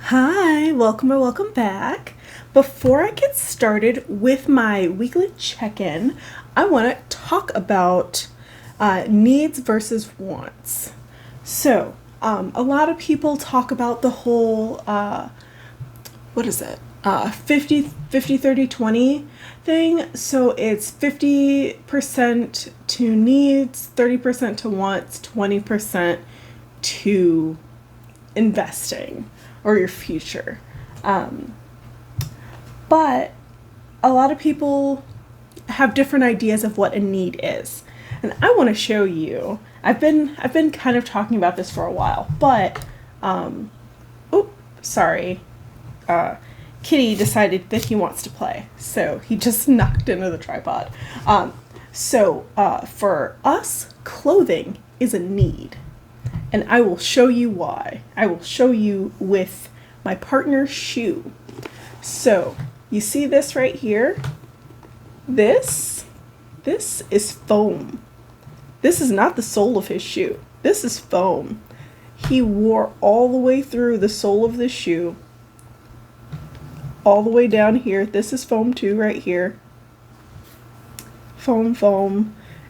Hi, welcome or welcome back. Before I get started with my weekly check-in, I want to talk about needs versus wants. A lot of people talk about the whole, what is it? 50-30-20 thing. So it's 50% to needs, 30% to wants, 20% to investing or your future. But a lot of people have different ideas of what a need is. And I want to show you. I've been kind of talking about this for a while, but sorry. Kitty decided that he wants to play, so he just knocked into the tripod. For us, clothing is a need. And I will show you why. I will show you with my partner's shoe. So, you see this right here? This is foam. This is not the sole of his shoe. This is foam. He wore all the way through the sole of the shoe. All the way down here. This is foam too, right here. Foam.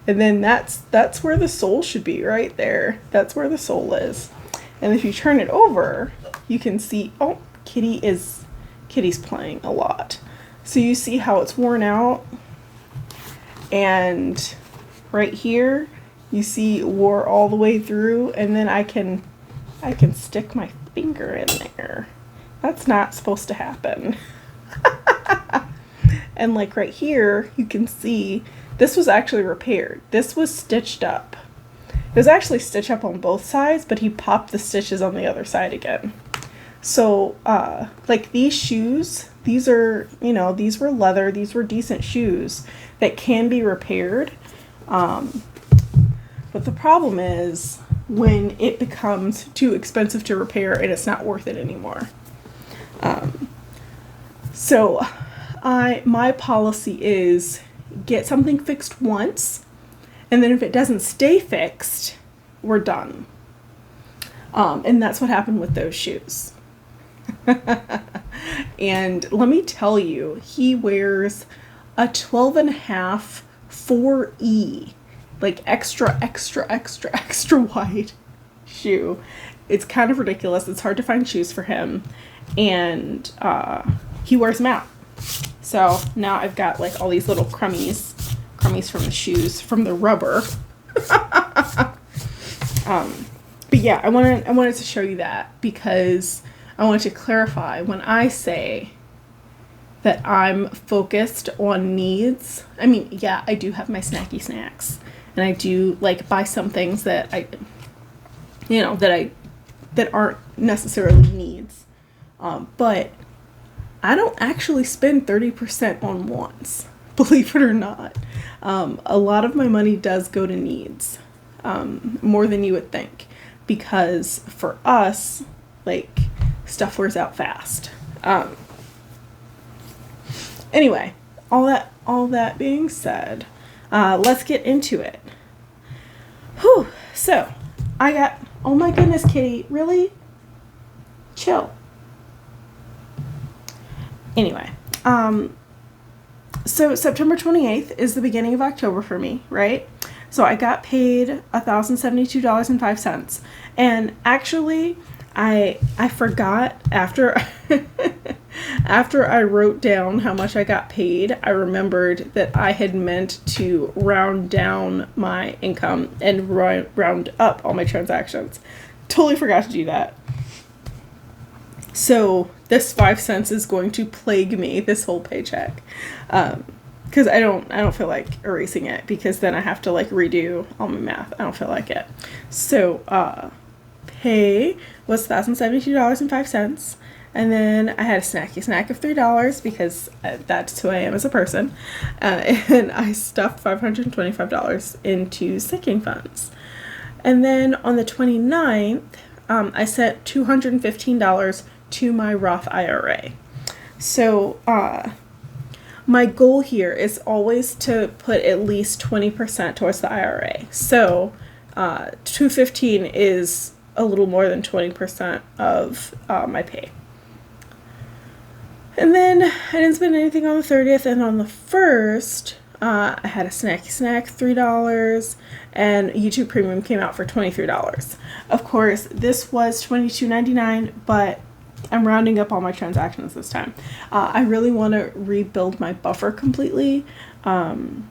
And then that's where the sole should be, right there. That's where the sole is. And if you turn it over, you can see, oh, Kitty's playing a lot. So you see how it's worn out. And right here, you see it wore all the way through, and then I can stick my finger in there. That's not supposed to happen. And like right here, you can see this was actually repaired. This was stitched up. It was actually stitched up on both sides, but he popped the stitches on the other side again. So, like these shoes, these were leather, these were decent shoes that can be repaired. But the problem is when it becomes too expensive to repair and it's not worth it anymore. My policy is get something fixed once, and then if it doesn't stay fixed, we're done. And that's what happened with those shoes. And let me tell you, he wears a 12.5 4E, like extra wide shoe. It's kind of ridiculous. It's hard to find shoes for him, and he wears them out. So now I've got like all these little crummies from the shoes, from the rubber. But yeah, I wanted to show you that because I wanted to clarify when I say that I'm focused on needs. I mean, yeah, I do have my snacky snacks, and I do like buy some things that that aren't necessarily needs. But I don't actually spend 30% on wants, believe it or not. A lot of my money does go to needs, more than you would think, because for us, like, stuff wears out fast. Anyway, all that being said, let's get into it. Whew. So, oh my goodness, Kitty, really? Chill. Anyway, so September 28th is the beginning of October for me, right? So I got paid $1,072.05. And actually, I forgot after I wrote down how much I got paid, I remembered that I had meant to round down my income and round up all my transactions. Totally forgot to do that. So this 5 cents is going to plague me this whole paycheck. Because I don't feel like erasing it, because then I have to like redo all my math. I don't feel like it. So pay was $1,072.05. And then I had a snacky snack of $3 because that's who I am as a person. And I stuffed $525 into sinking funds. And then on the 29th, I sent $215 to my Roth IRA. So my goal here is always to put at least 20% towards the IRA. So $215 is a little more than 20% of my pay. And then I didn't spend anything on the 30th, and on the 1st, I had a snacky snack, $3, and YouTube Premium came out for $23. Of course, this was $22.99, but I'm rounding up all my transactions this time. I really want to rebuild my buffer completely, and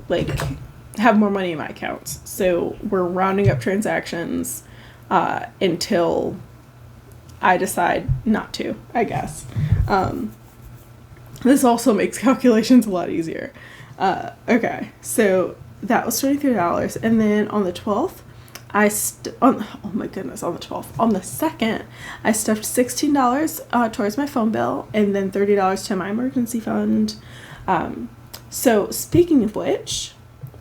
like have more money in my accounts. So we're rounding up transactions until I decide not to, I guess. This also makes calculations a lot easier. Okay, so that was $23, and then on the 12th, on the 12th, on the 2nd, I stuffed $16 towards my phone bill, and then $30 to my emergency fund. So speaking of which,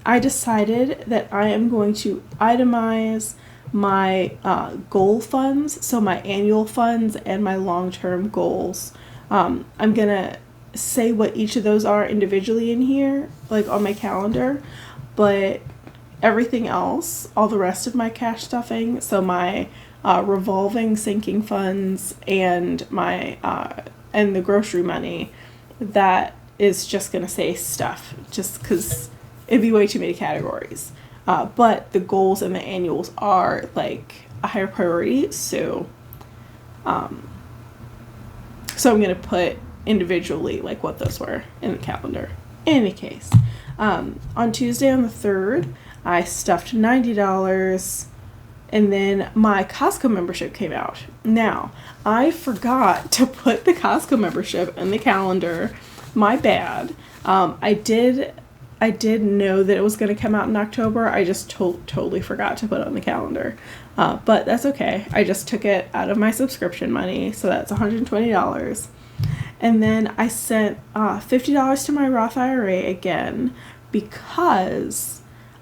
I decided that I am going to itemize my goal funds, so my annual funds and my long-term goals. I'm gonna say what each of those are individually in here, like on my calendar, but everything else, all the rest of my cash stuffing, so my revolving sinking funds and my and the grocery money, that is just gonna say stuff, just because it'd be way too many categories. But the goals and the annuals are like a higher priority, so I'm gonna put individually like what those were in the calendar. In any case, on Tuesday on the 3rd, I stuffed $90, and then my Costco membership came out. Now, I forgot to put the Costco membership in the calendar. My bad. I did know that it was going to come out in October. I just totally forgot to put it on the calendar. But that's okay. I just took it out of my subscription money, so that's $120. And then I sent $50 to my Roth IRA again because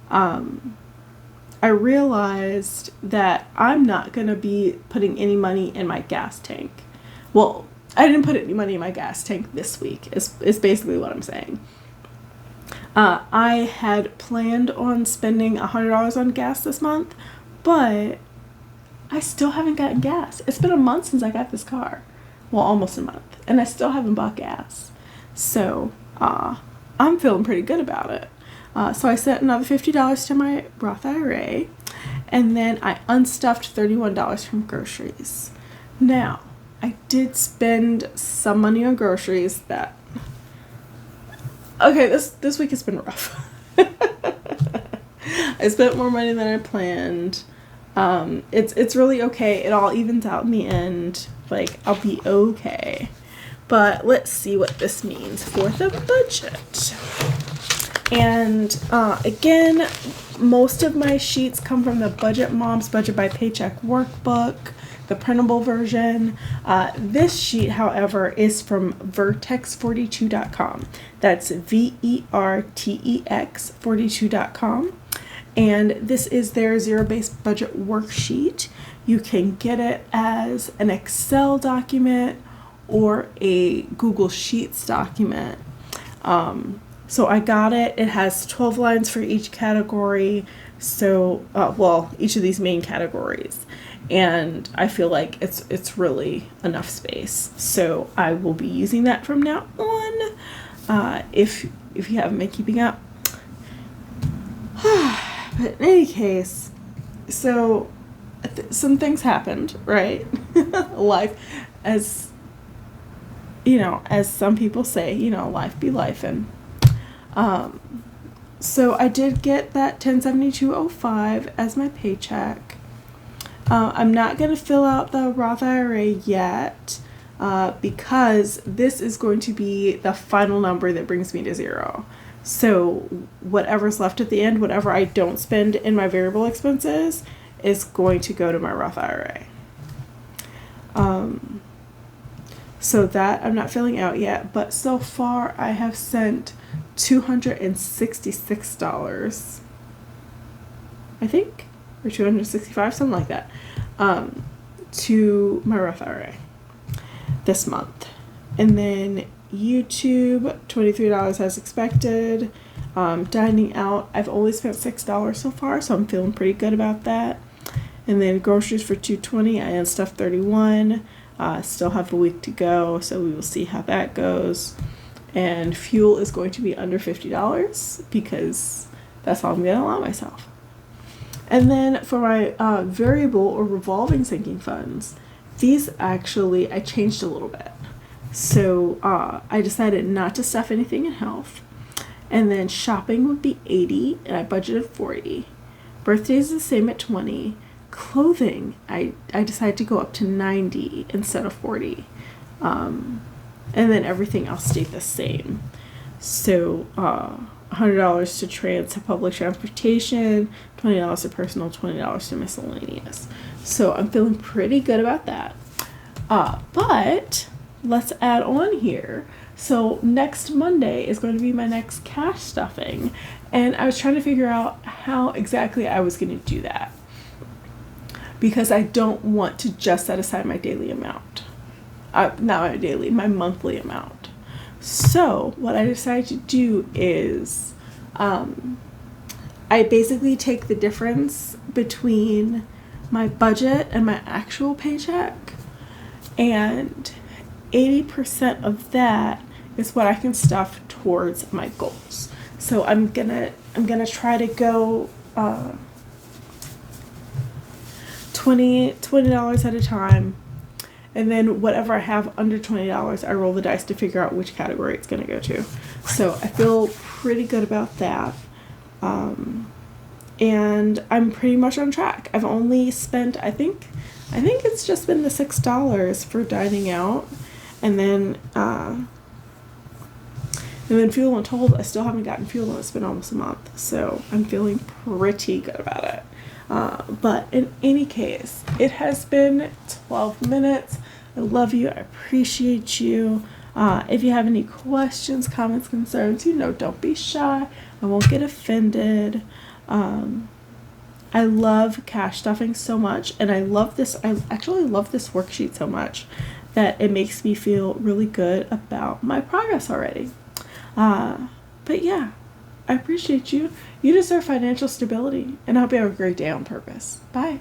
I realized that I'm not going to be putting any money in my gas tank. Well, I didn't put any money in my gas tank this week, is basically what I'm saying. I had planned on spending $100 on gas this month, but I still haven't gotten gas. It's been a month since I got this car. Well, almost a month. And I still haven't bought gas. So, I'm feeling pretty good about it. So I sent another $50 to my Roth IRA, and then I unstuffed $31 from groceries. Now, I did spend some money on groceries that... Okay, this week has been rough. I spent more money than I planned. It's really okay. It all evens out in the end. Like, I'll be okay. But let's see what this means for the budget. And again, most of my sheets come from the Budget Moms Budget by Paycheck workbook, the printable version. This sheet, however, is from vertex42.com. That's VERTEX42.com. And this is their zero-based budget worksheet. You can get it as an Excel document or a Google Sheets document. So I got it. It has 12 lines for each category. So, each of these main categories. And I feel like it's really enough space. So I will be using that from now on. If you haven't been keeping up. But in any case, so some things happened, right? Life, as you know, as some people say, life be lifing. So I did get that $1072.05 as my paycheck. I'm not going to fill out the Roth IRA yet because this is going to be the final number that brings me to zero. So whatever's left at the end, whatever I don't spend in my variable expenses, is going to go to my Roth IRA. So that I'm not filling out yet, but so far I have sent $266, I think, or $265, something like that, to my Roth IRA this month. And then YouTube, $23 as expected. Dining out, I've only spent $6 so far, so I'm feeling pretty good about that. And then groceries for $220, I unstuffed $31. Still have a week to go, so we will see how that goes. And fuel is going to be under $50 because that's all I'm going to allow myself. And then for my variable or revolving sinking funds, these actually I changed a little bit. So I decided not to stuff anything in health. And then shopping would be 80, and I budgeted 40. Birthdays is the same at 20. Clothing, I decided to go up to 90 instead of 40. And then everything else stayed the same. So $100 to public transportation, $20 to personal, $20 to miscellaneous. So I'm feeling pretty good about that. But let's add on here. So next Monday is going to be my next cash stuffing. And I was trying to figure out how exactly I was going to do that, because I don't want to just set aside my daily amount. Not my daily, my monthly amount. So what I decided to do is I basically take the difference between my budget and my actual paycheck, and 80% of that is what I can stuff towards my goals. So I'm gonna try to go $20 at a time, and then whatever I have under $20, I roll the dice to figure out which category it's gonna go to. So I feel pretty good about that, and I'm pretty much on track. I've only spent I think it's just been the $6 for dining out, and then fuel and tolls. I still haven't gotten fuel, and it's been almost a month, so I'm feeling pretty good about it. But in any case, it has been 12 minutes. I love you. I appreciate you. If you have any questions, comments, concerns, don't be shy. I won't get offended. I love cash stuffing so much, and I actually love this worksheet so much that it makes me feel really good about my progress already. But yeah, I appreciate you. You deserve financial stability, and I hope you have a great day on purpose. Bye.